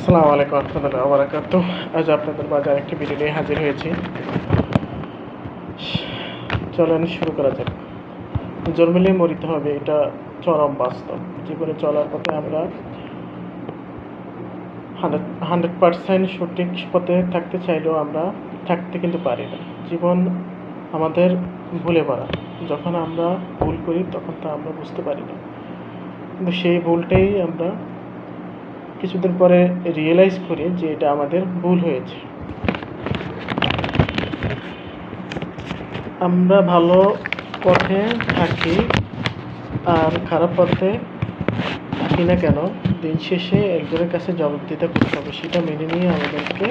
আসসালামু আলাইকুম রহমতুল্লাহ ওয়া বারাকাতুহু। আজ আপনাদের মাঝে আরেকটি ভিডিও নিয়ে হাজির হয়েছি। চলেন শুরু করা যাক। জন্মলে মরিতে হবে, এটা চরম বাস্তব। জীবনে চলার পথে আমরা 100% সঠিক পথে থাকতে চাইলেও আমরা থাকতে কিন্তু পারি না। জীবন আমাদের ভুলে ভরা। যখন আমরা ভুল করি তখন তা আমরা বুঝতে পারি না, কিন্তু সেই ভুলটাই আমরা কিছুদিন পরে রিয়েলাইজ করি যে এটা আমাদের ভুল হয়েছে। আমরা ভালো পথে থাকি আর খারাপ পথে থাকি না কেন, দিন শেষে একজনের কাছে জবাবদিহিতা করতে হবে। সেটা মেনে নিয়ে আমাদেরকে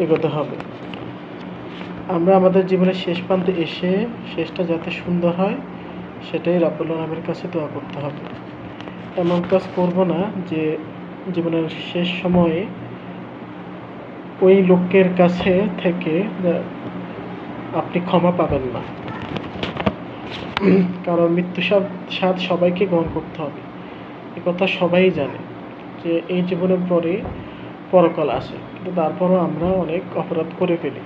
এগোতে হবে। আমরা আমাদের জীবনের শেষ প্রান্তে এসে শেষটা যাতে সুন্দর হয় সেটাই রাব্বুল আলামিনের কাছে দোয়া করতে হবে। এমন কাজ করব না যে জীবনের শেষ সময়ে ওই লোকের কাছে থেকে আপনি ক্ষমা পাবেন না, কারণ মৃত্যু স্বাদ সবাইকে গ্রহণ করতে হবে। একথা সবাই জানে যে এই জীবনের পরে পরকাল আসে, কিন্তু তারপরও আমরা অনেক অপরাধ করে ফেলি।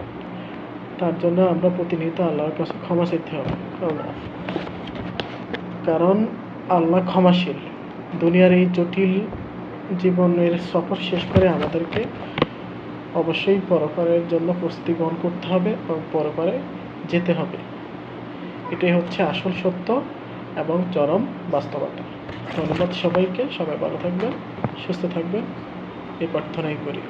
তার জন্য আমরা প্রতিনিয়ত আল্লাহর কাছে ক্ষমা চাইতে হবে, কারণ আল্লাহ ক্ষমাশীল। দুনিয়ার এই জটিল জীবনের সফর শেষ করে আমাদেরকে অবশ্যই পরকালের জন্য প্রস্তুতি গ্রহণ করতে হবে এবং পরকালে যেতে হবে। এটাই হচ্ছে আসল সত্য এবং চরম বাস্তবতা। ধন্যবাদ সবাইকে। সবাই ভালো থাকবেন, সুস্থ থাকবেন, এই প্রার্থনাই করি।